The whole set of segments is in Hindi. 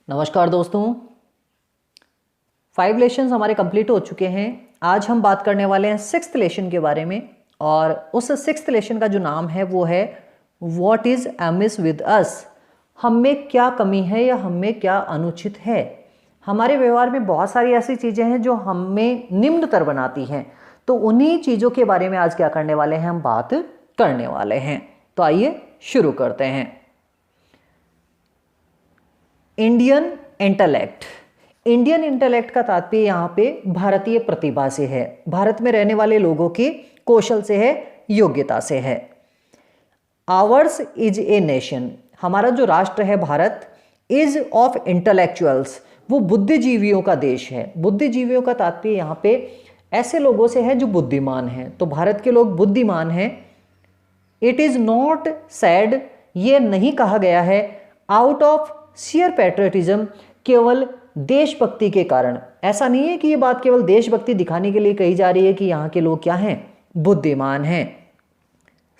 नमस्कार दोस्तों, 5 लेसन्स हमारे कंप्लीट हो चुके हैं। आज हम बात करने वाले हैं 6th लेसन के बारे में और उस 6th लेसन का जो नाम है वो है what is amiss with us. हम में क्या कमी है या हम में क्या अनुचित है। हमारे व्यवहार में बहुत सारी ऐसी चीज़ें हैं जो हमें निम्नतर बनाती हैं, तो उन्हीं चीज़ों के बारे में आज क्या करने वाले हैं, हम बात करने वाले हैं। तो आइए शुरू करते हैं। Indian intellect. इंडियन इंटेलेक्ट का तात्पर्य यहाँ पे भारतीय प्रतिभा से है, भारत में रहने वाले लोगों के कौशल से है, योग्यता से है। आवर्स इज ए नेशन, हमारा जो राष्ट्र है भारत, इज ऑफ इंटेलेक्चुअल्स, वो बुद्धिजीवियों का देश है। बुद्धिजीवियों का तात्पर्य यहाँ पे ऐसे लोगों से है जो बुद्धिमान हैं, तो भारत के लोग बुद्धिमान हैं। इट इज नॉट सैड, ये नहीं कहा गया है आउट ऑफ शेयर पैट्रियटिज्म, केवल देशभक्ति के कारण। ऐसा नहीं है कि ये बात केवल देशभक्ति दिखाने के लिए कही जा रही है कि यहाँ के लोग क्या हैं, बुद्धिमान हैं।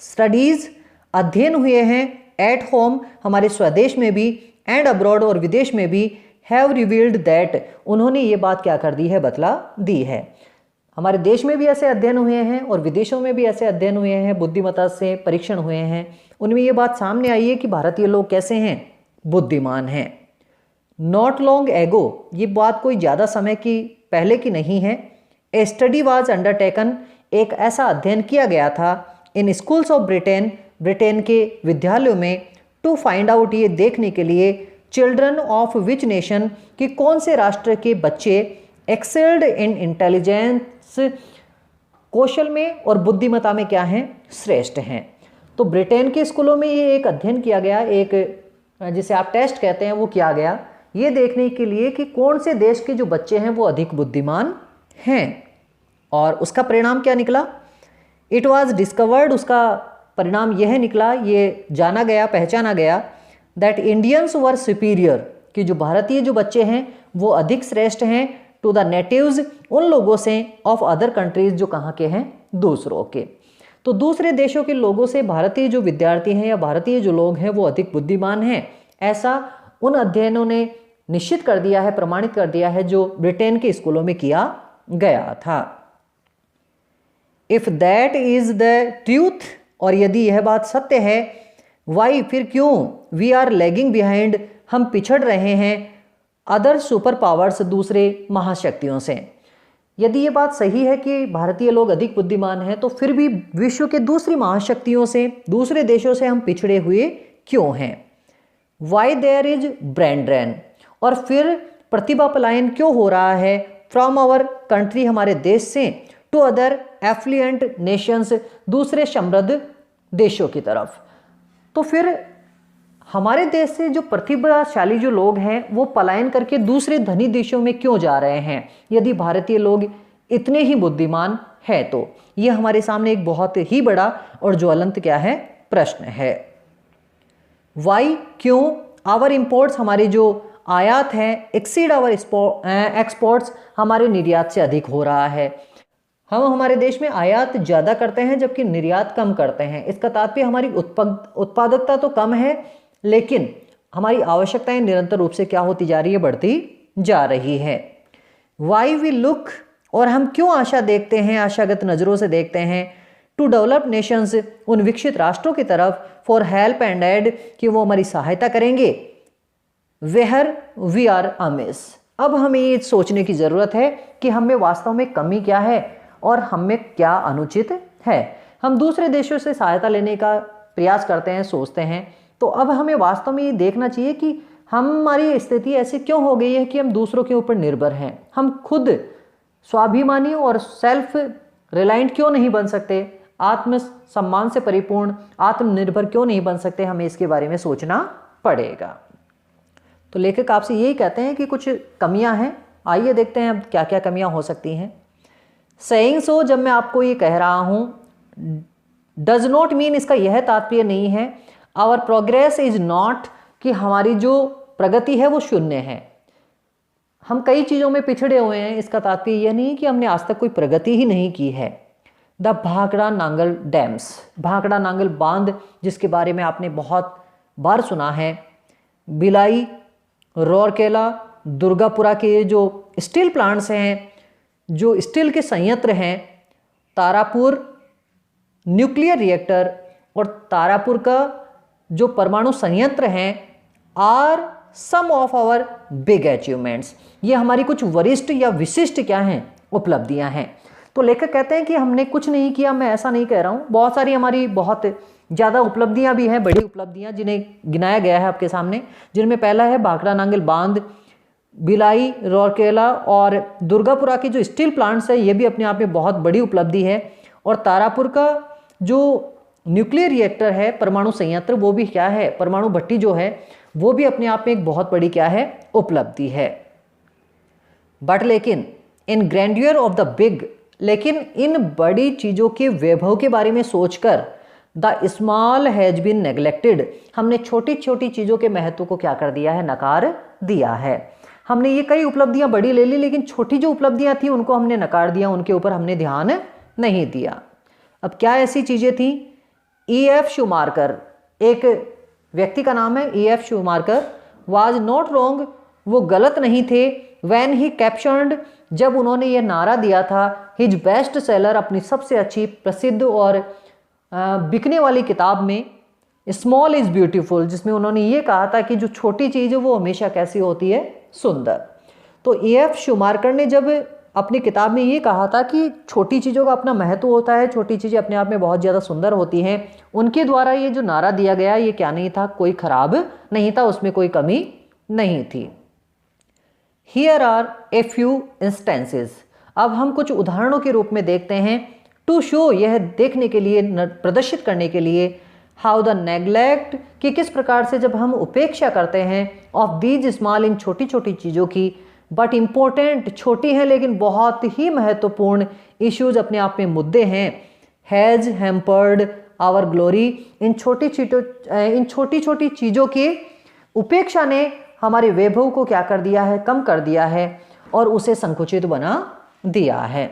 स्टडीज, अध्ययन हुए हैं एट होम, हमारे स्वदेश में भी, एंड अब्रॉड और विदेश में भी, हैव रिवील्ड दैट, उन्होंने ये बात क्या कर दी है, बतला दी है। हमारे देश में भी ऐसे अध्ययन हुए हैं और विदेशों में भी ऐसे अध्ययन हुए हैं, बुद्धिमत्ता से परीक्षण हुए हैं, उनमें ये बात सामने आई है कि भारतीय लोग कैसे हैं, बुद्धिमान हैं। नॉट लॉन्ग एगो, ये बात कोई ज़्यादा समय की पहले की नहीं है। ए स्टडी वाज अंडरटेकन, एक ऐसा अध्ययन किया गया था इन स्कूल्स ऑफ ब्रिटेन, ब्रिटेन के विद्यालयों में, टू फाइंड आउट, ये देखने के लिए, चिल्ड्रन ऑफ विच नेशन, कि कौन से राष्ट्र के बच्चे एक्सेल्ड इन इंटेलिजेंस, कौशल में और बुद्धिमत्ता में क्या हैं, श्रेष्ठ हैं। तो ब्रिटेन के स्कूलों में ये एक अध्ययन किया गया, एक जिसे आप टेस्ट कहते हैं, वो किया गया ये देखने के लिए कि कौन से देश के जो बच्चे हैं वो अधिक बुद्धिमान हैं। और उसका परिणाम क्या निकला, इट वाज डिस्कवर्ड, उसका परिणाम यह निकला, ये जाना गया, पहचाना गया, दैट इंडियंस वर सुपीरियर, कि जो भारतीय जो बच्चे हैं वो अधिक श्रेष्ठ हैं, टू द नेटिव्स, उन लोगों से, ऑफ अदर कंट्रीज, जो कहाँ के हैं, दूसरों के। तो दूसरे देशों के लोगों से भारतीय जो विद्यार्थी हैं या भारतीय जो लोग हैं वो अधिक बुद्धिमान हैं, ऐसा उन अध्ययनों ने निश्चित कर दिया है, प्रमाणित कर दिया है, जो ब्रिटेन के स्कूलों में किया गया था। If that is the truth, और यदि यह बात सत्य है, वाई, फिर क्यों, वी आर लैगिंग बिहाइंड, हम पिछड़ रहे हैं, अदर सुपर पावर्स, दूसरे महाशक्तियों से। यदि ये बात सही है कि भारतीय लोग अधिक बुद्धिमान हैं, तो फिर भी विश्व के दूसरी महाशक्तियों से, दूसरे देशों से हम पिछड़े हुए क्यों हैं। Why there is brain drain, और फिर प्रतिभा पलायन क्यों हो रहा है, फ्रॉम आवर कंट्री, हमारे देश से, टू अदर एफ्लुएंट नेशंस, दूसरे समृद्ध देशों की तरफ। तो फिर हमारे देश से जो प्रतिभाशाली जो लोग हैं वो पलायन करके दूसरे धनी देशों में क्यों जा रहे हैं, यदि भारतीय लोग इतने ही बुद्धिमान है तो। ये हमारे सामने एक बहुत ही बड़ा और ज्वलंत क्या है, प्रश्न है। वाई, क्यों, आवर इंपोर्ट्स, हमारे जो आयात है, एक्सीड आवर एक्सपोर्ट्स, हमारे निर्यात से अधिक हो रहा है। हम हमारे देश में आयात ज़्यादा करते हैं जबकि निर्यात कम करते हैं। इसका तात्पर्य हमारी उत्पादकता तो कम है, लेकिन हमारी आवश्यकताएं निरंतर रूप से क्या होती जा रही है, बढ़ती जा रही है। वाई वी लुक, और हम क्यों आशा देखते हैं, आशागत नज़रों से देखते हैं, टू डेवलप नेशंस, उन विकसित राष्ट्रों की तरफ, फॉर हेल्प एंड एड, कि वो हमारी सहायता करेंगे, वेयर वी आर अमिस। अब हमें ये सोचने की ज़रूरत है कि हम में वास्तव में कमी क्या है और हम में क्या अनुचित है। हम दूसरे देशों से सहायता लेने का प्रयास करते हैं, सोचते हैं, तो अब हमें वास्तव में ये देखना चाहिए कि हमारी स्थिति ऐसी क्यों हो गई है कि हम दूसरों के ऊपर निर्भर हैं। हम खुद स्वाभिमानी और सेल्फ रिलायंट क्यों नहीं बन सकते, आत्मसम्मान से परिपूर्ण, आत्मनिर्भर क्यों नहीं बन सकते, हमें इसके बारे में सोचना पड़ेगा। तो लेखक आपसे यही कहते हैं कि कुछ कमियां हैं, आइए देखते हैं अब क्या क्या कमियां हो सकती हैं। सेइंग सो, जब मैं आपको ये कह रहा हूं, डज नॉट मीन, इसका यह तात्पर्य नहीं है, आवर प्रोग्रेस इज नॉट, कि हमारी जो प्रगति है वो शून्य है। हम कई चीज़ों में पिछड़े हुए हैं, इसका तात्पर्य यह नहीं कि हमने आज तक कोई प्रगति ही नहीं की है। द भाखड़ा नांगल डैम्स, भाखड़ा नांगल बांध, जिसके बारे में आपने बहुत बार सुना है, भिलाई रौरकेला, दुर्गापुरा के जो स्टील प्लांट्स हैं, जो स्टील के संयंत्र हैं, तारापुर न्यूक्लियर रिएक्टर और तारापुर का जो परमाणु संयंत्र हैं, are some of our big achievements. ये हमारी कुछ वरिष्ठ या विशिष्ट क्या हैं, उपलब्धियां हैं। तो लेखक कहते हैं कि हमने कुछ नहीं किया, मैं ऐसा नहीं कह रहा हूँ, बहुत सारी हमारी बहुत ज़्यादा उपलब्धियां भी हैं, बड़ी उपलब्धियां जिन्हें गिनाया गया है आपके सामने, जिनमें पहला है भाखड़ा नांगल बांध, भिलाई, रौरकेला और दुर्गापुरा के जो स्टील प्लांट्स है, ये भी अपने आप में बहुत बड़ी उपलब्धि है। और तारापुर का जो न्यूक्लियर रिएक्टर है, परमाणु संयंत्र, वो भी क्या है, परमाणु भट्टी जो है, वो भी अपने आप में एक बहुत बड़ी क्या है, उपलब्धि है। बट लेकिन इन ग्रैंड्यूर ऑफ द बिग, लेकिन इन बड़ी चीज़ों के वैभव के बारे में सोचकर the small has been neglected, हमने छोटी छोटी चीज़ों के महत्व को क्या कर दिया है, नकार दिया है। हमने ये कई उपलब्धियां बड़ी ले ली, लेकिन छोटी जो उपलब्धियां थी उनको हमने नकार दिया, उनके ऊपर हमने ध्यान नहीं दिया। अब क्या ऐसी चीज़ें थी? E.F. शूमाकर, एक व्यक्ति का नाम है E.F. Schumacher, was not wrong, वो गलत नहीं थे, व्हेन ही कैप्शन्ड, जब उन्होंने ये नारा दिया था, हिज बेस्ट सेलर, अपनी सबसे अच्छी प्रसिद्ध और बिकने वाली किताब में, स्मॉल इज़ ब्यूटीफुल, जिसमें उन्होंने ये कहा था कि जो छोटी चीज़ है वो हमेशा कैसी होती है, सुंदर। तो E.F. शूमाकर ने जब अपनी किताब में ये कहा था कि छोटी चीज़ों का अपना महत्व होता है, छोटी चीज़ें अपने आप में बहुत ज़्यादा सुंदर होती हैं, उनके द्वारा ये जो नारा दिया गया ये क्या नहीं था, कोई खराब नहीं था, उसमें कोई कमी नहीं थी। Here are a few instances, अब हम कुछ उदाहरणों के रूप में देखते हैं, टू शो, यह देखने के लिए, प्रदर्शित करने के लिए, हाउ द नेग्लेक्ट, कि किस प्रकार से जब हम उपेक्षा करते हैं, ऑफ दीज स्मॉल, इन छोटी छोटी चीज़ों की, बट इम्पोर्टेंट, छोटी हैं लेकिन बहुत ही महत्वपूर्ण, इश्यूज, अपने आप में मुद्दे हैं, हैज़ हैम्पर्ड आवर ग्लोरी, इन छोटी छोटी चीज़ों की उपेक्षा ने हमारे वैभव को क्या कर दिया है, कम कर दिया है और उसे संकुचित बना दिया है।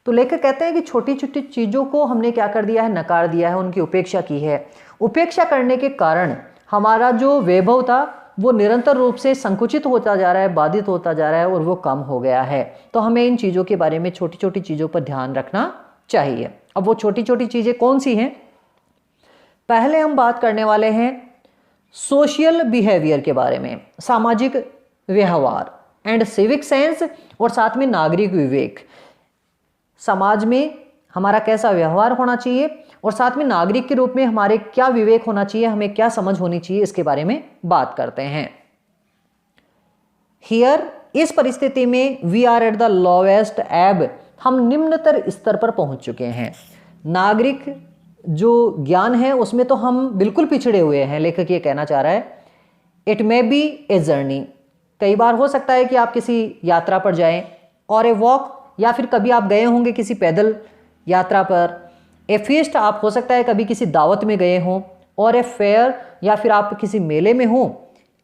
तो लेखक कहते हैं कि छोटी छोटी चीज़ों को हमने क्या कर दिया है, नकार दिया है, उनकी उपेक्षा की है। उपेक्षा करने के कारण हमारा जो वैभव था वो निरंतर रूप से संकुचित होता जा रहा है, बाधित होता जा रहा है और वो कम हो गया है। तो हमें इन चीज़ों के बारे में, छोटी छोटी चीज़ों पर ध्यान रखना चाहिए। अब वो छोटी छोटी चीज़ें कौन सी हैं? पहले हम बात करने वाले हैं सोशल बिहेवियर के बारे में, सामाजिक व्यवहार, एंड सिविक सेंस, और साथ में नागरिक विवेक। समाज में हमारा कैसा व्यवहार होना चाहिए और साथ में नागरिक के रूप में हमारे क्या विवेक होना चाहिए, हमें क्या समझ होनी चाहिए, इसके बारे में बात करते हैं। हियर, इस परिस्थिति में, we are at the lowest ebb, हम निम्नतर स्तर पर पहुंच चुके हैं। नागरिक जो ज्ञान है उसमें तो हम बिल्कुल पिछड़े हुए हैं, लेखक ये कहना चाह रहा है। It may be a journey, कई बार हो सकता है कि आप किसी यात्रा पर जाएं, और ए वॉक, या फिर कभी आप गए होंगे किसी पैदल यात्रा पर। ए फीस्ट, आप हो सकता है कभी किसी दावत में गए हों, और ए फेयर, या फिर आप किसी मेले में हों।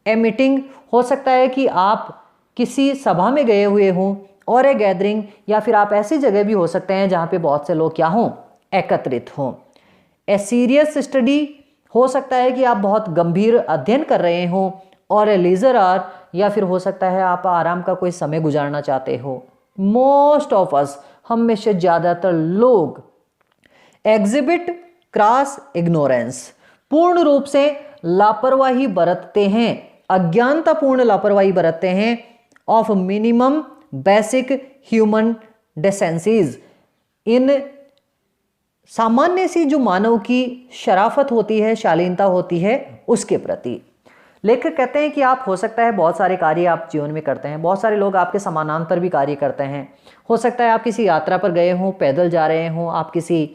ए मीटिंग, हो सकता है कि आप किसी सभा में गए हुए हों, और ए गैदरिंग, या फिर आप ऐसी जगह भी हो सकते हैं जहाँ पे बहुत से लोग क्या हों, एकत्रित हों। ए सीरियस स्टडी, हो सकता है कि आप बहुत गंभीर अध्ययन कर रहे हों, और ए लीजर आर, या फिर हो सकता है आप आराम का कोई समय गुजारना चाहते हो। मोस्ट ऑफ अस, हम में से ज़्यादातर लोग, एग्जिबिट क्रॉस इग्नोरेंस, पूर्ण रूप से लापरवाही बरतते हैं, अज्ञानतापूर्ण लापरवाही बरतते हैं, ऑफ मिनिमम बेसिक ह्यूमन डेसेंसीज, इन सामान्य सी जो मानव की शराफत होती है, शालीनता होती है, उसके प्रति। लेखक कहते हैं कि आप, हो सकता है बहुत सारे कार्य आप जीवन में करते हैं, बहुत सारे लोग आपके समानांतर भी कार्य करते हैं। हो सकता है आप किसी यात्रा पर गए हों, पैदल जा रहे हों, आप किसी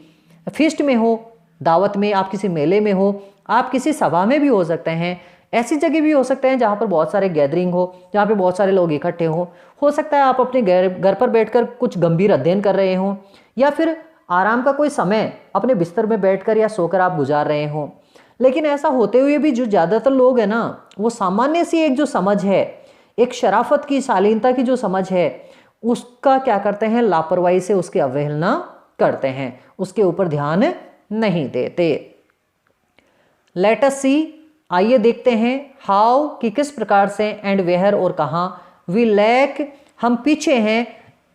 फीस्ट में हो, दावत में, आप किसी मेले में हो, आप किसी सभा में भी हो सकते हैं, ऐसी जगह भी हो सकते हैं जहाँ पर बहुत सारे गैदरिंग हो, जहाँ पे बहुत सारे लोग इकट्ठे हों। हो सकता है आप अपने घर पर बैठकर कुछ गंभीर अध्ययन कर रहे हों, या फिर आराम का कोई समय अपने बिस्तर में बैठकर या सोकर आप गुजार रहे हों। लेकिन ऐसा होते हुए भी जो ज़्यादातर लोग हैं ना, वो सामान्य सी एक जो समझ है, एक शराफत की, शालीनता की जो समझ है, उसका क्या करते हैं, लापरवाही से उसकी अवहेलना करते हैं, उसके ऊपर ध्यान नहीं देते। लेट अस सी आइए देखते हैं हाउ कि किस प्रकार से एंड वेयर और कहाँ। वी लैक हम पीछे हैं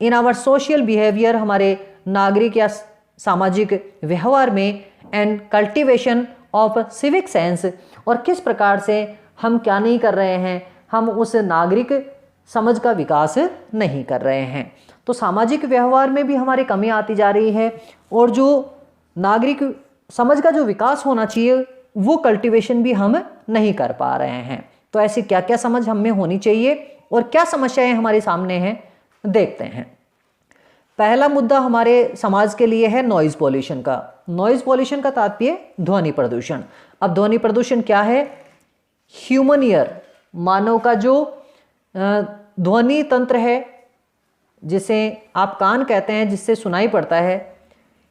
इन आवर सोशल बिहेवियर हमारे नागरिक या सामाजिक व्यवहार में, and cultivation of civic sense और किस प्रकार से हम क्या नहीं कर रहे हैं, हम उस नागरिक समझ का विकास नहीं कर रहे हैं। तो सामाजिक व्यवहार में भी हमारी कमी आती जा रही है और जो नागरिक समझ का जो विकास होना चाहिए वो कल्टीवेशन भी हम नहीं कर पा रहे हैं। तो ऐसी क्या क्या समझ हम में होनी चाहिए और क्या समस्याएं हमारे सामने हैं, देखते हैं। पहला मुद्दा हमारे समाज के लिए है नॉइज पॉल्यूशन का। नॉइज पॉल्यूशन का तात्पर्य ध्वनि प्रदूषण। अब ध्वनि प्रदूषण क्या है? ह्यूमन ईयर, मानव का जो ध्वनि तंत्र है, जिसे आप कान कहते हैं, जिससे सुनाई पड़ता है,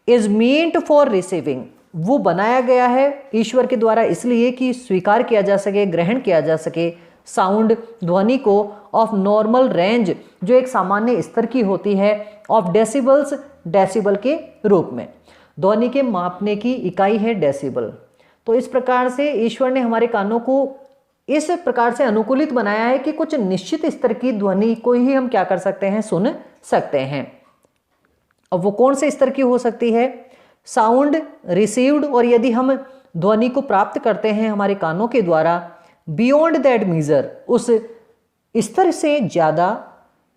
इज मींट फॉर रिसीविंग, वो बनाया गया है ईश्वर के द्वारा इसलिए कि स्वीकार किया जा सके, ग्रहण किया जा सके साउंड, ध्वनि को, ऑफ नॉर्मल रेंज, जो एक सामान्य स्तर की होती है, ऑफ डेसिबल्स, डेसिबल के रूप में। ध्वनि के मापने की इकाई है डेसिबल। तो इस प्रकार से ईश्वर ने हमारे कानों को इस प्रकार से अनुकूलित बनाया है कि कुछ निश्चित स्तर की ध्वनि को ही हम क्या कर सकते हैं, सुन सकते हैं। अब वो कौन से स्तर की हो सकती है? साउंड रिसीव्ड, और यदि हम ध्वनि को प्राप्त करते हैं हमारे कानों के द्वारा, बियॉन्ड दैट मीजर, उस स्तर से ज़्यादा,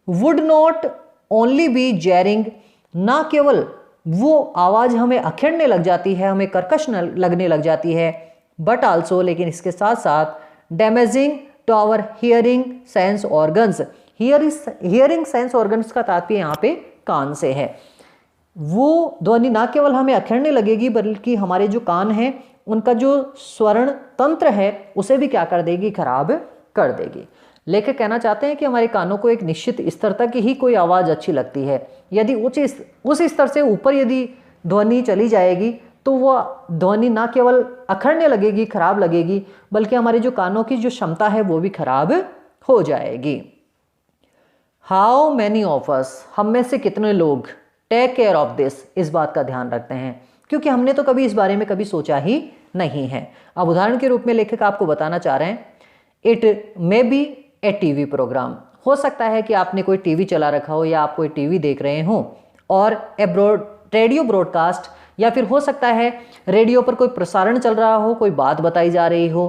would not only B jarring, ना केवल वो आवाज़ हमें अखेड़ने लग जाती है, हमें कर्कश लगने लग जाती है, बट आल्सो, लेकिन इसके साथ साथ damaging to our hearing sense organs. Hearing sense organs का तात्पर्य यहाँ पे कान से है। वो ध्वनि ना केवल हमें अखेड़ने लगेगी बल्कि हमारे जो कान हैं उनका जो स्वर्ण तंत्र है उसे भी क्या कर देगी, खराब कर देगी। लेखक कहना चाहते हैं कि हमारे कानों को एक निश्चित स्तर तक ही कोई आवाज़ अच्छी लगती है, यदि उस स्तर से ऊपर यदि ध्वनि चली जाएगी तो वह ध्वनि ना केवल अखड़ने लगेगी, खराब लगेगी, बल्कि हमारे जो कानों की जो क्षमता है वो भी खराब हो जाएगी। हाउ मैनी ऑफ अस, हम में से कितने लोग टेक केयर ऑफ दिस, इस बात का ध्यान रखते हैं, क्योंकि हमने तो कभी इस बारे में कभी सोचा ही नहीं है। अब उदाहरण के रूप में लेखक आपको बताना चाह रहे हैं, it may be a TV program. हो सकता है कि आपने कोई टीवी चला रखा हो या आप कोई टीवी देख रहे हो, और ए रेडियो ब्रॉडकास्ट, या फिर हो सकता है रेडियो पर कोई प्रसारण चल रहा हो, कोई बात बताई जा रही हो।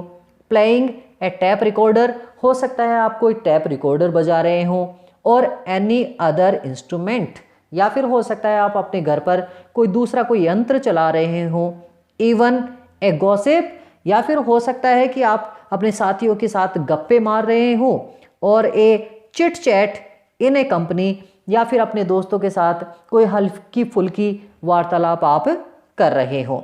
प्लेइंग ए टैप रिकॉर्डर, हो सकता है आप कोई टैप रिकॉर्डर बजा रहे हो, और एनी अदर इंस्ट्रूमेंट, या फिर हो सकता है आप अपने घर पर कोई दूसरा कोई यंत्र चला रहे हो। इवन ए गॉसिप, या फिर हो सकता है कि आप अपने साथियों के साथ गप्पे मार रहे हो, और a chit chat in a company, या फिर अपने दोस्तों के साथ कोई हल्की फुल्की वार्तालाप आप कर रहे हो।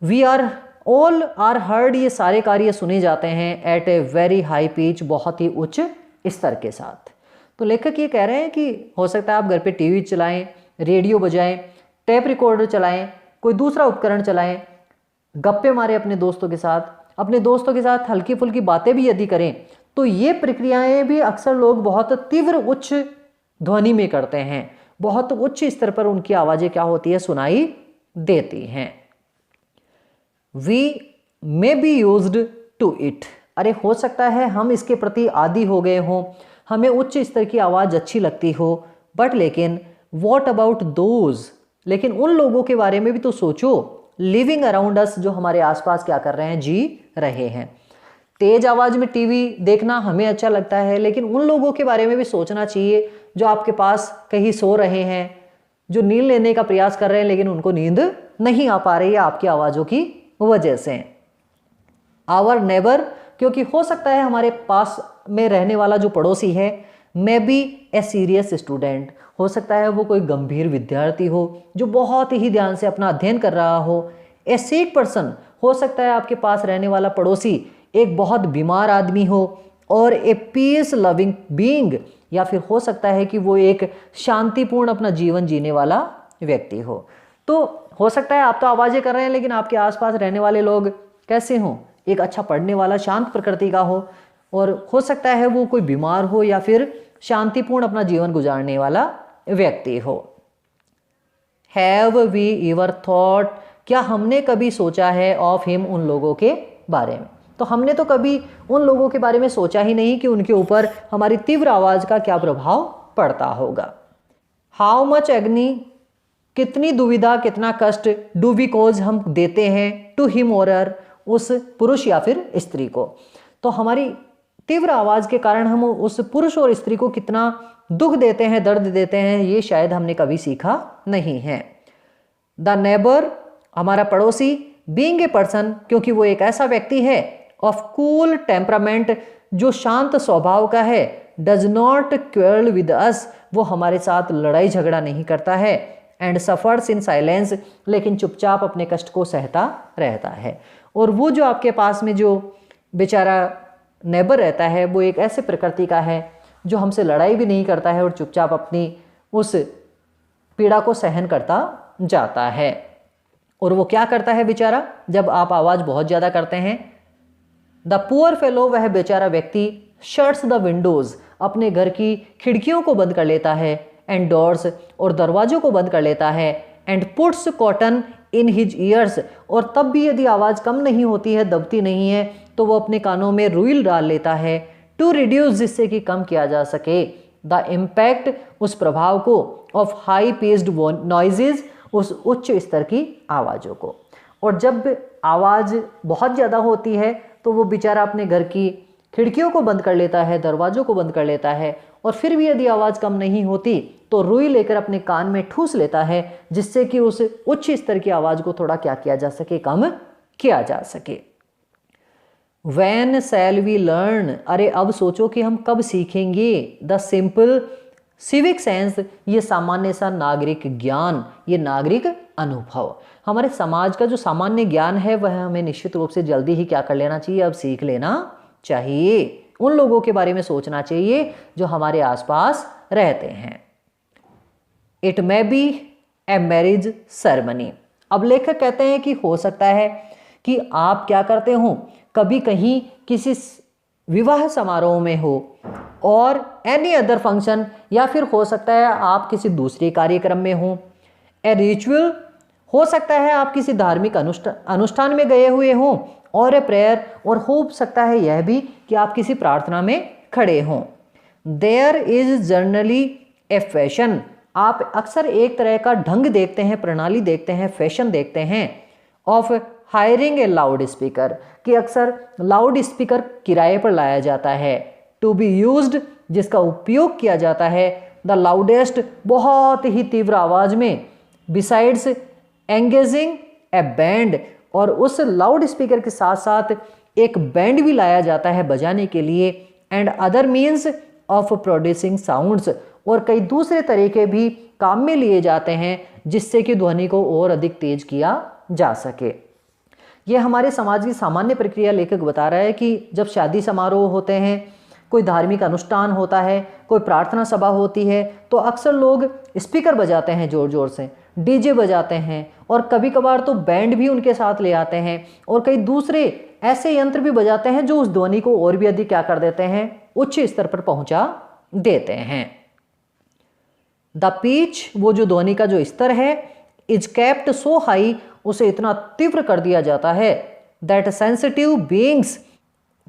We are all are heard, ये सारे कार्य सुने जाते हैं at a very high pitch, बहुत ही उच्च स्तर के साथ। तो लेखक ये कह रहे हैं कि हो सकता है आप घर पे टीवी चलाएं, रेडियो बजाएं, टेप रिकॉर्डर चलाएं, कोई दूसरा उपकरण चलाएं, गप्पे मारें अपने दोस्तों के साथ, अपने दोस्तों के साथ हल्की फुल्की बातें भी यदि करें, तो ये प्रक्रियाएं भी अक्सर लोग बहुत तीव्र उच्च ध्वनि में करते हैं, बहुत उच्च स्तर पर उनकी आवाज़ें क्या होती है, सुनाई देती हैं। We may be used to it, अरे हो सकता है हम इसके प्रति आदी हो गए हों, हमें उच्च स्तर की आवाज़ अच्छी लगती हो, बट लेकिन वॉट अबाउट दोज, लेकिन उन लोगों के बारे में भी तो सोचो, लिविंग अराउंड अस, जो हमारे आसपास क्या कर रहे हैं, जी रहे हैं। तेज आवाज़ में टीवी देखना हमें अच्छा लगता है, लेकिन उन लोगों के बारे में भी सोचना चाहिए जो आपके पास कहीं सो रहे हैं, जो नींद लेने का प्रयास कर रहे हैं लेकिन उनको नींद नहीं आ पा रही है आपकी आवाज़ों की वजह से। आवर नेबर, क्योंकि हो सकता है हमारे पास में रहने वाला जो पड़ोसी है, मे बी ए सीरियस स्टूडेंट, हो सकता है वो कोई गंभीर विद्यार्थी हो जो बहुत ही ध्यान से अपना अध्ययन कर रहा हो। ए सिक पर्सन, हो सकता है आपके पास रहने वाला पड़ोसी एक बहुत बीमार आदमी हो। और ए पीस लविंग बीइंग, या फिर हो सकता है कि वो एक शांतिपूर्ण अपना जीवन जीने वाला व्यक्ति हो। तो हो सकता है आप तो आवाज़ें कर रहे हैं लेकिन आपके आसपास रहने वाले लोग कैसे हों, एक अच्छा पढ़ने वाला शांत प्रकृति का हो, और हो सकता है वो कोई बीमार हो या फिर शांतिपूर्ण अपना जीवन गुजारने वाला व्यक्ति हो। हैव वी एवर थॉट, क्या हमने कभी सोचा है ऑफ हिम, उन लोगों के बारे में। तो हमने तो कभी उन लोगों के बारे में सोचा ही नहीं कि उनके ऊपर हमारी तीव्र आवाज़ का क्या प्रभाव पड़ता होगा। हाउ मच एग्नी, कितनी दुविधा, कितना कष्ट, डू वी कॉज, हम देते हैं, टू हिम और हर, उस पुरुष या फिर स्त्री को। तो हमारी तीव्र आवाज़ के कारण हम उस पुरुष और स्त्री को कितना दुख देते हैं, दर्द देते हैं, ये शायद हमने कभी सीखा नहीं है। द नेबर, हमारा पड़ोसी, बीइंग ए पर्सन, क्योंकि वो एक ऐसा व्यक्ति है, ऑफ कूल टेम्परामेंट, जो शांत स्वभाव का है, does not quarrel with us, वो हमारे साथ लड़ाई झगड़ा नहीं करता है, एंड सफर्स इन साइलेंस, लेकिन चुपचाप अपने कष्ट को सहता रहता है। और वो जो आपके पास में जो बेचारा नेबर रहता है, वो एक ऐसे प्रकृति का है जो हमसे लड़ाई भी नहीं करता है और चुपचाप अपनी उस पीड़ा को सहन करता जाता है। और वो क्या करता है बेचारा, जब आप आवाज़ बहुत ज़्यादा करते हैं, द पुअर फेलो, वह बेचारा व्यक्ति, शट्स द विंडोज़, अपने घर की खिड़कियों को बंद कर लेता है, एंड डोर्स, और दरवाजों को बंद कर लेता है, and puts cotton in his years, और तब भी यदि आवाज़ कम नहीं होती है, दबती नहीं है, तो वो अपने कानों में रुई डाल लेता है, टू रिड्यूस, जिससे कि कम किया जा सके, द इम्पैक्ट, उस प्रभाव को, ऑफ हाई पेस्ड नॉइजेज, उस उच्च स्तर की आवाज़ों को। और जब आवाज़ बहुत ज़्यादा होती है तो वो बेचारा अपने घर की खिड़कियों को बंद कर लेता है, दरवाज़ों को बंद कर लेता है, और फिर भी यदि आवाज़ कम नहीं होती तो रुई लेकर अपने कान में ठूस लेता है, जिससे कि उस उच्च स्तर की आवाज़ को थोड़ा क्या किया जा सके, कम किया जा सके। When shall we learn, अरे अब सोचो कि हम कब सीखेंगे, द सिंपल सिविक सेंस, ये सामान्य सा नागरिक ज्ञान, ये नागरिक अनुभव। हमारे समाज का जो सामान्य ज्ञान है वह हमें निश्चित रूप से जल्दी ही क्या कर लेना चाहिए, अब सीख लेना चाहिए। उन लोगों के बारे में सोचना चाहिए जो हमारे आसपास रहते हैं। It may be a marriage ceremony, अब लेखक कहते हैं कि हो सकता है कि आप क्या करते हो, कभी कहीं किसी विवाह समारोह में हो, और एनी अदर फंक्शन, या फिर हो सकता है आप किसी दूसरे कार्यक्रम में हो, ए रिचुअल, हो सकता है आप किसी धार्मिक अनुष्ठान में गए हुए हों, और ए प्रेयर, और हो सकता है यह भी कि आप किसी प्रार्थना में खड़े हों। There is generally a fashion, आप अक्सर एक तरह का ढंग देखते हैं, प्रणाली देखते हैं, फैशन देखते हैं, of hiring A loud speaker, कि अक्सर लाउड स्पीकर किराए पर लाया जाता है, टू बी यूज्ड, जिसका उपयोग किया जाता है, द लाउडेस्ट, बहुत ही तीव्र आवाज़ में, बिसाइड्स एंगेजिंग ए बैंड, और उस लाउड स्पीकर के साथ साथ एक बैंड भी लाया जाता है बजाने के लिए, and other means of producing sounds, और कई दूसरे तरीके भी काम में लिए जाते हैं जिससे कि ध्वनि को और अधिक तेज किया जा सके। यह हमारे समाज की सामान्य प्रक्रिया लेखक बता रहा है कि जब शादी समारोह होते हैं, कोई धार्मिक अनुष्ठान होता है, कोई प्रार्थना सभा होती है, तो अक्सर लोग स्पीकर बजाते हैं, ज़ोर ज़ोर से डीजे बजाते हैं, और कभी कभार तो बैंड भी उनके साथ ले आते हैं, और कई दूसरे ऐसे यंत्र भी बजाते हैं जो उस ध्वनि को और भी अधिक क्या कर देते हैं, उच्च स्तर पर पहुंचा देते हैं। द पिच, वो जो ध्वनि का जो स्तर है, इज केप्ट सो हाई, उसे इतना तीव्र कर दिया जाता है, दैट सेंसिटिव बीइंग्स,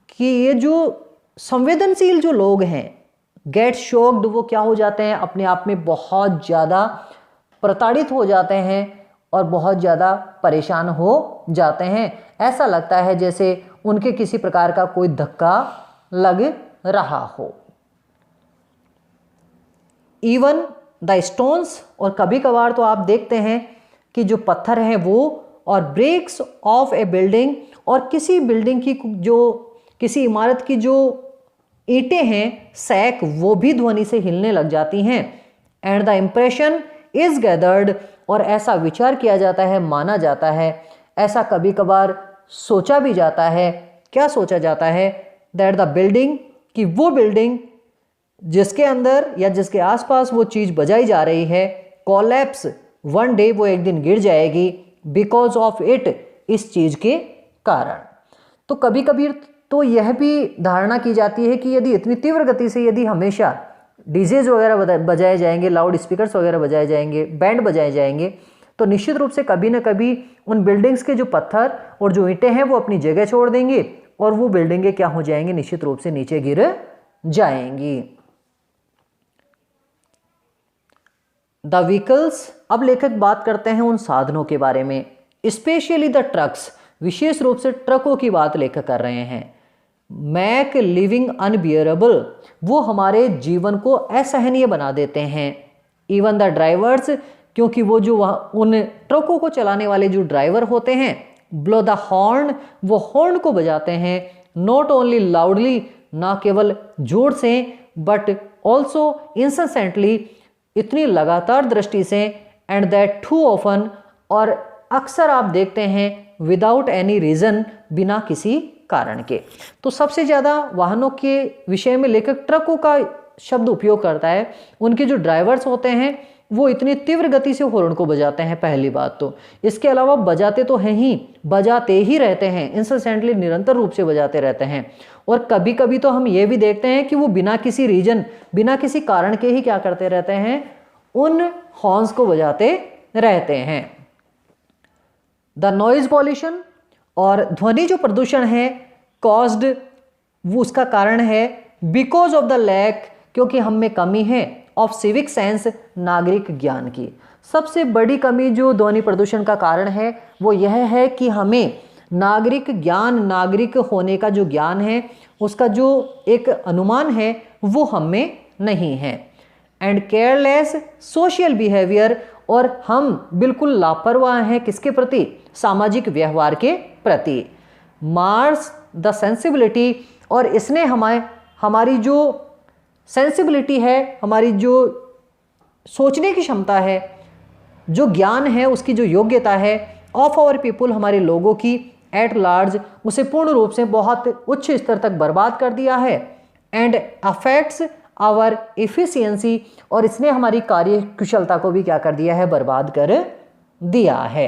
कि ये जो संवेदनशील जो लोग हैं, गेट शॉक्ड, वो क्या हो जाते हैं, अपने आप में बहुत ज़्यादा प्रताड़ित हो जाते हैं और बहुत ज़्यादा परेशान हो जाते हैं। ऐसा लगता है जैसे उनके किसी प्रकार का कोई धक्का लग रहा हो। इवन द स्टोन्स, और कभी कभार तो आप देखते हैं कि जो पत्थर हैं वो, और ब्रेक्स ऑफ ए बिल्डिंग, और किसी बिल्डिंग की जो किसी इमारत की जो ईंटें हैं, सैक, वो भी ध्वनि से हिलने लग जाती हैं। And the impression is gathered, और ऐसा विचार किया जाता है, माना जाता है, ऐसा कभी कभार सोचा भी जाता है। क्या सोचा जाता है, दैट द बिल्डिंग, कि वो बिल्डिंग जिसके अंदर या जिसके आसपास वो चीज़ बजाई जा रही है, कोलैप्स, वन डे, वो एक दिन गिर जाएगी, बिकॉज ऑफ इट, इस चीज़ के कारण। तो कभी कभी तो यह भी धारणा की जाती है कि यदि इतनी तीव्र गति से यदि हमेशा डीजेज वगैरह बजाए जाएंगे, लाउड स्पीकर्स वगैरह बजाए जाएंगे, बैंड बजाए जाएंगे, तो निश्चित रूप से कभी न कभी उन बिल्डिंग्स के जो पत्थर और जो ईंटें हैं वो अपनी जगह छोड़ देंगे, और वो बिल्डिंगें क्या हो जाएंगी, निश्चित रूप से नीचे गिर जाएंगी। द व्हीकल्स, अब लेखक बात करते हैं उन साधनों के बारे में, स्पेशली द ट्रक्स, विशेष रूप से ट्रकों की बात लेखक कर रहे हैं। मैक लिविंग अनबियरेबल, वो हमारे जीवन को असहनीय बना देते हैं। इवन द ड्राइवर्स, क्योंकि वो जो उन ट्रकों को चलाने वाले जो ड्राइवर होते हैं, ब्लो द हॉर्न, वो हॉर्न को बजाते हैं, नॉट ओनली लाउडली, ना केवल जोर से, बट ऑल्सो इंसेंटली, इतनी लगातार दृष्टि से, एंड दैट टू ऑफन, और अक्सर आप देखते हैं विदाउट एनी रीज़न, बिना किसी कारण के। तो सबसे ज़्यादा वाहनों के विषय में लेखक ट्रकों का शब्द उपयोग करता है। उनके जो ड्राइवर्स होते हैं वो इतनी तीव्र गति से हॉर्न को बजाते हैं, पहली बात तो। इसके अलावा बजाते तो हैं ही, बजाते ही रहते हैं, इंसेंटली, निरंतर रूप से बजाते रहते हैं। और कभी कभी तो हम ये भी देखते हैं कि वो बिना किसी रीजन, बिना किसी कारण के ही क्या करते रहते हैं, उन हॉर्न्स को बजाते रहते हैं। द नॉइज पॉल्यूशन, और ध्वनि जो प्रदूषण है, कॉज्ड, वो उसका कारण है बिकॉज ऑफ द लैक, क्योंकि हम में कमी है, ऑफ सिविक सेंस, नागरिक ज्ञान की। सबसे बड़ी कमी जो ध्वनि प्रदूषण का कारण है वो यह है कि हमें नागरिक ज्ञान, नागरिक होने का जो ज्ञान है, उसका जो एक अनुमान है वो हम में नहीं है। एंड केयरलेस सोशल बिहेवियर, और हम बिल्कुल लापरवाह हैं किसके प्रति, सामाजिक व्यवहार के प्रति। मार्स द सेंसिबिलिटी, और इसने हमारी जो सेंसिबिलिटी है, हमारी जो सोचने की क्षमता है, जो ज्ञान है, उसकी जो योग्यता है, ऑफ आवर पीपुल, हमारे लोगों की, एट लार्ज, उसे पूर्ण रूप से बहुत उच्च स्तर तक बर्बाद कर दिया है। एंड अफेक्ट्स आवर एफिशिएंसी, और इसने हमारी कार्य कुशलता को भी क्या कर दिया है, बर्बाद कर दिया है।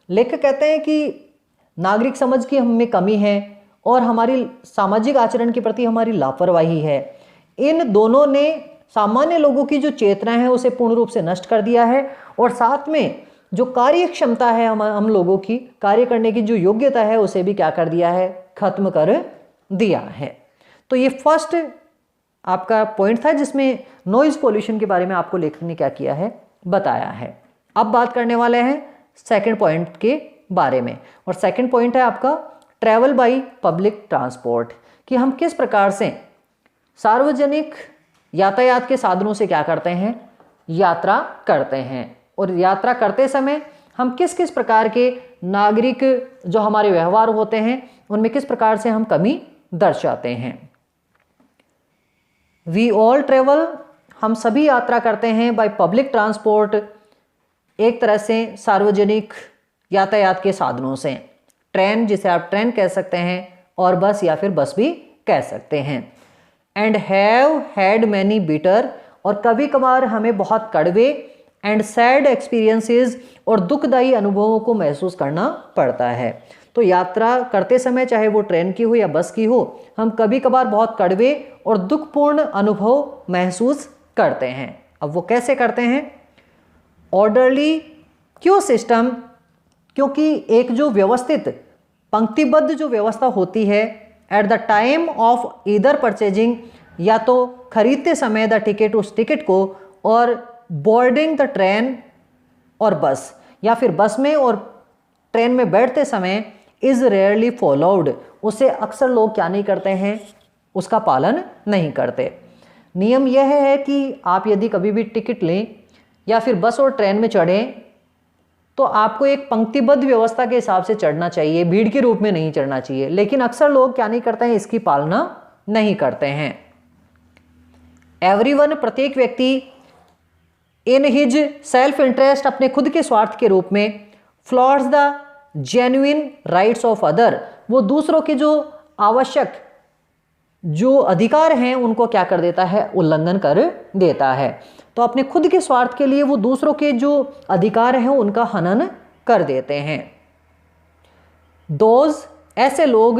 लेखक कहते हैं कि नागरिक समझ की हम में कमी है और हमारी सामाजिक आचरण के प्रति हमारी लापरवाही है। इन दोनों ने सामान्य लोगों की जो चेतना है उसे पूर्ण रूप से नष्ट कर दिया है, और साथ में जो कार्य क्षमता है हम लोगों की, कार्य करने की जो योग्यता है, उसे भी क्या कर दिया है, खत्म कर दिया है। तो ये फर्स्ट आपका पॉइंट था जिसमें नॉइज पोल्यूशन के बारे में आपको लेखक ने क्या किया है, बताया है। अब बात करने वाले हैं सेकंड पॉइंट के बारे में, और सेकंड पॉइंट है आपका ट्रैवल बाय पब्लिक ट्रांसपोर्ट, कि हम किस प्रकार से सार्वजनिक यातायात के साधनों से क्या करते हैं, यात्रा करते हैं। और यात्रा करते समय हम किस किस प्रकार के नागरिक जो हमारे व्यवहार होते हैं उनमें किस प्रकार से हम कमी दर्शाते हैं। वी ऑल ट्रेवल, हम सभी यात्रा करते हैं बाय पब्लिक ट्रांसपोर्ट, एक तरह से सार्वजनिक यातायात के साधनों से। ट्रेन, जिसे आप ट्रेन कह सकते हैं, और बस या फिर बस भी कह सकते हैं। And have had many bitter, और कभी कभार हमें बहुत कड़वे एंड सैड एक्सपीरियंसेस, और दुखदायी अनुभवों को महसूस करना पड़ता है। तो यात्रा करते समय, चाहे वो ट्रेन की हो या बस की हो, हम कभी कभार बहुत कड़वे और दुखपूर्ण अनुभव महसूस करते हैं। अब वो कैसे करते हैं? ऑर्डरली क्यू सिस्टम, क्योंकि एक जो व्यवस्थित पंक्तिबद्ध जो व्यवस्था होती है at the time of either purchasing, या तो खरीदते समय द टिकट, उस टिकट को, और बोर्डिंग द ट्रेन और बस, या फिर बस में और ट्रेन में बैठते समय, इज़ रेयरली फॉलोड, उसे अक्सर लोग क्या नहीं करते हैं, उसका पालन नहीं करते। नियम यह है कि आप यदि कभी भी टिकट लें या फिर बस और ट्रेन में चढ़ें तो आपको एक पंक्तिबद्ध व्यवस्था के हिसाब से चढ़ना चाहिए, भीड़ के रूप में नहीं चढ़ना चाहिए। लेकिन अक्सर लोग क्या नहीं करते हैं, इसकी पालना नहीं करते हैं। एवरीवन, प्रत्येक व्यक्ति, इन हिज सेल्फ इंटरेस्ट, अपने खुद के स्वार्थ के रूप में, floats the genuine rights of other, वो दूसरों के जो आवश्यक जो अधिकार हैं उनको क्या कर देता है, उल्लंघन कर देता है। तो अपने खुद के स्वार्थ के लिए वो दूसरों के जो अधिकार हैं उनका हनन कर देते हैं। दोज, ऐसे लोग,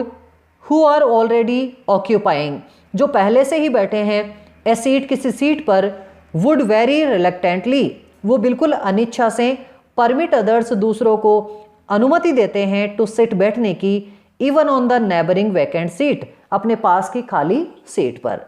हु आर ऑलरेडी ऑक्यूपाइंग, जो पहले से ही बैठे हैं, ए सीट, किसी सीट पर, वुड वेरी रिलक्टेंटली, वो बिल्कुल अनिच्छा से, परमिट अदर्स, दूसरों को अनुमति देते हैं, टू सिट, बैठने की, even on the neighbouring vacant seat, अपने पास की खाली सीट पर।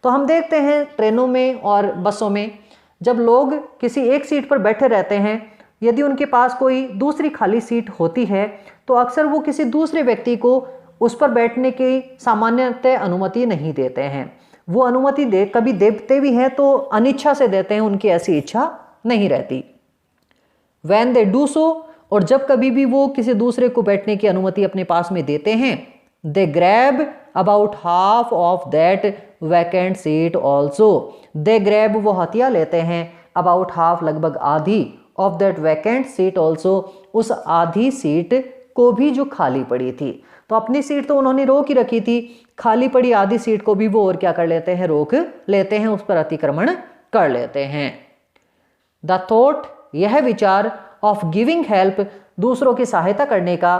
तो हम देखते हैं ट्रेनों में और बसों में जब लोग किसी एक सीट पर बैठे रहते हैं, यदि उनके पास कोई दूसरी खाली सीट होती है तो अक्सर वो किसी दूसरे व्यक्ति को उस पर बैठने की सामान्यतः अनुमति नहीं देते हैं। वो अनुमति कभी देते भी हैं तो अनिच्छा से देते हैं, उनकी ऐसी इच्छा नहीं रहती। When they do so, और जब कभी भी वो किसी दूसरे को बैठने की अनुमति अपने पास में देते हैं, they grab about half of that vacant seat also. They grab, वो हथिया लेते हैं, about half, लगभग आधी, of that vacant seat also, उस आधी सीट को भी जो खाली पड़ी थी। तो अपनी सीट तो उन्होंने रोक ही रखी थी, खाली पड़ी आधी सीट को भी वो और क्या कर लेते हैं, रोक लेते हैं, उस पर अतिक्रमण कर लेते हैं। द थॉट, यह विचार, ऑफ गिविंग हेल्प, दूसरों की सहायता करने का,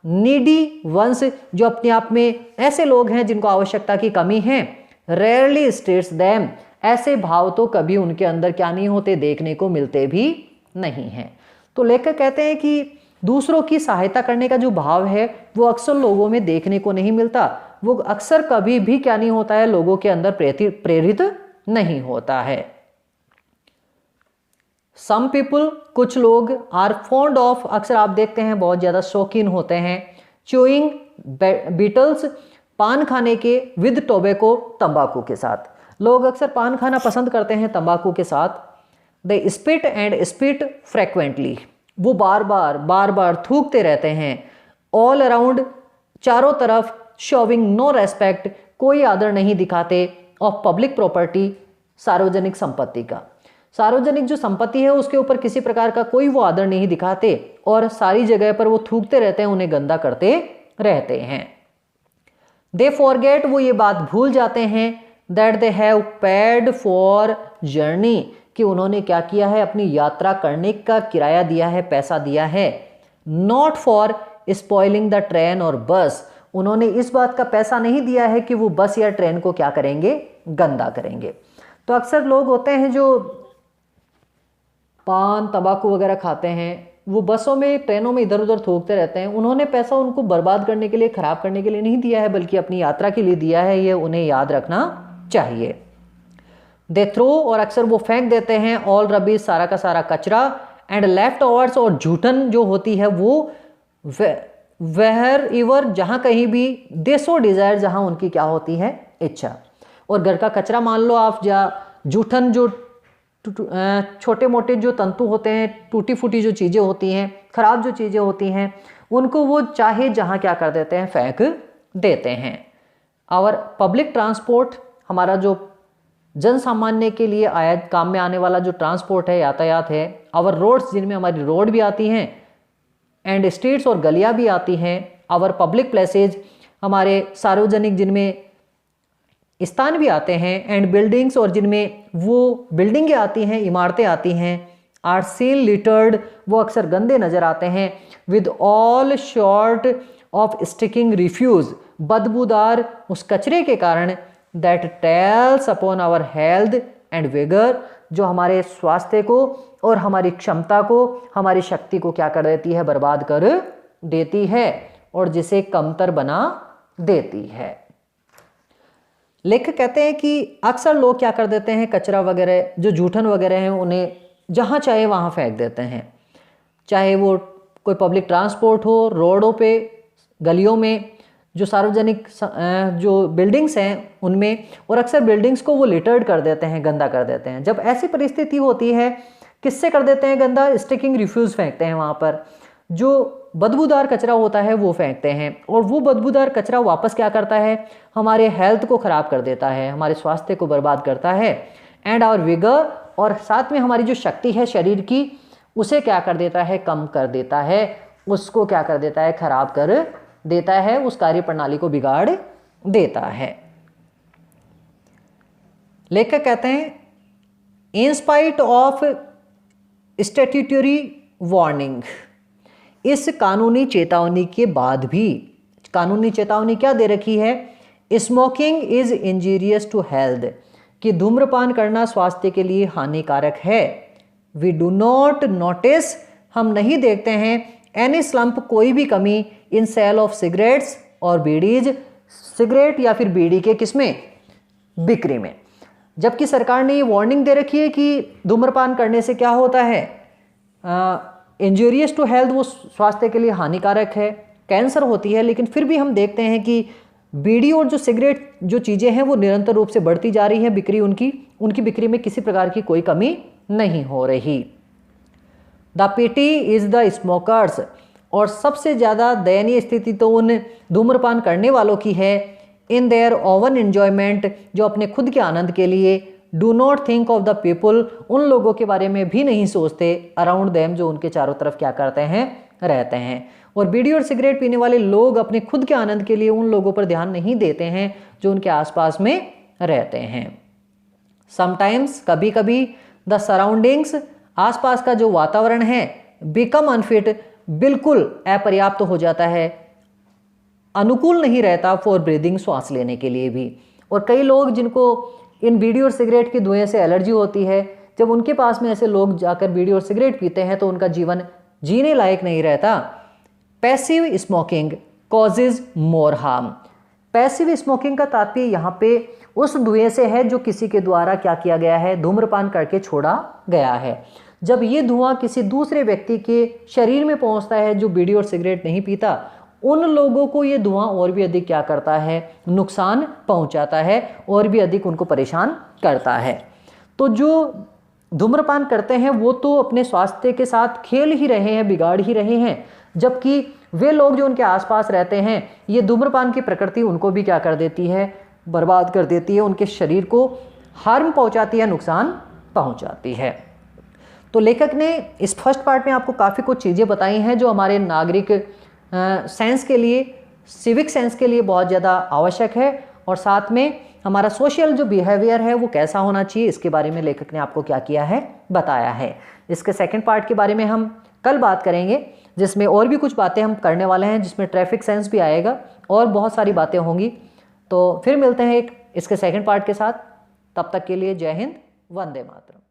नीडी वंस, जो अपने आप में ऐसे लोग हैं जिनको आवश्यकता की कमी है, रेयरली स्टेट्स देम, ऐसे भाव तो कभी उनके अंदर क्या नहीं होते, देखने को मिलते भी नहीं हैं। तो लेखक कहते हैं कि दूसरों की सहायता करने का जो भाव है वो अक्सर लोगों में देखने को नहीं मिलता, वो अक्सर कभी भी क्या नहीं होता है, लोगों के अंदर प्रेरित नहीं होता है। सम पीपल, कुछ लोग, आर फॉन्ड ऑफ, अक्सर आप देखते हैं बहुत ज़्यादा शौकीन होते हैं, च्यूइंग बीटल्स, पान खाने के, विद टोबैको, तंबाकू के साथ। लोग अक्सर पान खाना पसंद करते हैं तंबाकू के साथ। दे स्पिट एंड स्पिट फ्रेक्वेंटली, वो बार बार थूकते रहते हैं। ऑल अराउंड, चारों तरफ। शोविंग नो रेस्पेक्ट, कोई आदर नहीं दिखाते। ऑफ पब्लिक प्रॉपर्टी, सार्वजनिक संपत्ति का, सार्वजनिक जो संपत्ति है उसके ऊपर किसी प्रकार का कोई वो आदर नहीं दिखाते और सारी जगह पर वो थूकते रहते हैं, उन्हें गंदा करते रहते हैं। दे फॉरगेट, वो ये बात भूल जाते हैं, that they have paid for journey, कि उन्होंने क्या किया है, अपनी यात्रा करने का किराया दिया है, पैसा दिया है। Not for spoiling the train और बस, उन्होंने इस बात का पैसा नहीं दिया है कि वो बस या ट्रेन को क्या करेंगे, गंदा करेंगे। तो अक्सर लोग होते हैं जो पान तंबाकू वगैरह खाते हैं, वो बसों में ट्रेनों में इधर उधर थूकते रहते हैं। उन्होंने पैसा उनको बर्बाद करने के लिए, खराब करने के लिए नहीं दिया है, बल्कि अपनी यात्रा के लिए दिया है, ये उन्हें याद रखना चाहिए। दे थ्रो, और अक्सर वो फेंक देते हैं, ऑल रबीज, सारा का सारा कचरा, एंड लेफ्ट ओवर्स, और जूठन जो होती है वो वेहर इवर, जहाँ कहीं भी, दे सो डिजायर, जहाँ उनकी क्या होती है, इच्छा। और घर का कचरा मान लो आप, जूठन जो छोटे मोटे जो तंतु होते हैं, टूटी फूटी जो चीज़ें होती हैं, खराब जो चीज़ें होती हैं, उनको वो चाहे जहाँ क्या कर देते हैं, फेंक देते हैं। और पब्लिक ट्रांसपोर्ट, हमारा जो जन सामान्य के लिए काम में आने वाला जो ट्रांसपोर्ट है, यातायात है। आवर रोड्स, जिनमें हमारी रोड भी आती हैं, एंड स्ट्रीट्स, और गलियाँ भी आती हैं। आवर पब्लिक प्लेसेज, हमारे सार्वजनिक जिनमें स्थान भी आते हैं, एंड बिल्डिंग्स, और जिनमें वो बिल्डिंगें आती हैं, इमारतें आती हैं। आर सीन लिटर्ड, वो अक्सर गंदे नजर आते हैं। With all short of sticking refuse, बदबूदार उस कचरे के कारण। That tells upon our health and vigour, जो हमारे स्वास्थ्य को और हमारी क्षमता को, हमारी शक्ति को क्या कर देती है, बर्बाद कर देती है, और जिसे कमतर बना देती है। लेखक कहते हैं कि अक्सर लोग क्या कर देते हैं, कचरा वगैरह जो जूठन वगैरह हैं, उन्हें जहाँ चाहे वहाँ फेंक देते हैं। चाहे वो कोई पब्लिक ट्रांसपोर्ट हो, रोडों पे, गलियों में, जो सार्वजनिक जो बिल्डिंग्स हैं उनमें, और अक्सर बिल्डिंग्स को वो लिटर्ड कर देते हैं, गंदा कर देते हैं। जब ऐसी परिस्थिति होती है, किससे कर देते हैं गंदा, स्टिकिंग रिफ्यूज फेंकते हैं, वहाँ पर जो बदबूदार कचरा होता है वो फेंकते हैं। और वो बदबूदार कचरा वापस क्या करता है, हमारे हेल्थ को ख़राब कर देता है, हमारे स्वास्थ्य को बर्बाद करता है। एंड आवर विगर, और साथ में हमारी जो शक्ति है शरीर की, उसे क्या कर देता है, कम कर देता है, उसको क्या कर देता है, खराब कर देता है, उस कार्य प्रणाली को बिगाड़ देता है। लेखक कहते हैं, in spite of statutory warning, इस कानूनी चेतावनी के बाद भी, कानूनी चेतावनी क्या दे रखी है, smoking is injurious to health, कि धूम्रपान करना स्वास्थ्य के लिए हानिकारक है। वी डू नॉट नोटिस, हम नहीं देखते हैं, एनी स्लम्प, कोई भी कमी, इन सेल ऑफ सिगरेट्स, और बीडीज सिगरेट या फिर बीड़ी के किसमें, बिक्री में। जबकि सरकार ने ये वार्निंग दे रखी है कि धूम्रपान करने से क्या होता है, इंजूरियस टू हेल्थ, वो स्वास्थ्य के लिए हानिकारक है, कैंसर होती है। लेकिन फिर भी हम देखते हैं कि बीड़ी और जो सिगरेट जो चीज़ें हैं वो निरंतर रूप से बढ़ती जा रही है, बिक्री उनकी बिक्री में किसी प्रकार की कोई कमी नहीं हो रही। The pity is the smokers, और सबसे ज़्यादा दयनीय स्थिति तो उन धूम्रपान करने वालों की है, इन देयर ओवन एन्जॉयमेंट, जो अपने खुद के आनंद के लिए, do not think of the people, उन लोगों के बारे में भी नहीं सोचते, अराउंड देम, जो उनके चारों तरफ क्या करते हैं, रहते हैं। और बीड़ी और सिगरेट पीने वाले लोग अपने खुद के आनंद के लिए उन लोगों पर ध्यान नहीं देते हैं जो उनके आसपास में रहते हैं। समटाइम्स, कभी कभी, द सराउंडिंग्स, आसपास का जो वातावरण है, बिकम अनफिट, बिल्कुल अपर्याप्त हो जाता है, अनुकूल नहीं रहता फॉर ब्रीदिंग, श्वास लेने के लिए भी। और कई लोग जिनको इन बीड़ी और सिगरेट के धुएं से एलर्जी होती है, जब उनके पास में ऐसे लोग जाकर बीड़ी और सिगरेट पीते हैं तो उनका जीवन जीने लायक नहीं रहता। पैसिव स्मोकिंग कॉजेज मोर हार्म। पैसिव स्मोकिंग का तात्पर्य यहाँ पे उस धुएं से है जो किसी के द्वारा क्या किया गया है, धूम्रपान करके छोड़ा गया है। जब ये धुआं किसी दूसरे व्यक्ति के शरीर में पहुंचता है जो बीड़ी और सिगरेट नहीं पीता, उन लोगों को ये धुआं और भी अधिक क्या करता है, नुकसान पहुंचाता है, और भी अधिक उनको परेशान करता है। तो जो धूम्रपान करते हैं वो तो अपने स्वास्थ्य के साथ खेल ही रहे हैं, बिगाड़ ही रहे हैं, जबकि वे लोग जो उनके आसपास रहते हैं, ये धूम्रपान की प्रकृति उनको भी क्या कर देती है, बर्बाद कर देती है, उनके शरीर को हार्म पहुंचाती है, नुकसान पहुंचाती है। तो लेखक ने इस फर्स्ट पार्ट में आपको काफ़ी कुछ चीज़ें बताई हैं जो हमारे नागरिक सेंस के लिए, सिविक सेंस के लिए बहुत ज़्यादा आवश्यक है, और साथ में हमारा सोशल जो बिहेवियर है वो कैसा होना चाहिए, इसके बारे में लेखक ने आपको क्या किया है, बताया है। इसके सेकंड पार्ट के बारे में हम कल बात करेंगे, जिसमें और भी कुछ बातें हम करने वाले हैं, जिसमें ट्रैफिक सेंस भी आएगा और बहुत सारी बातें होंगी। तो फिर मिलते हैं एक इसके सेकंड पार्ट के साथ। तब तक के लिए जय हिंद, वंदे मातरम।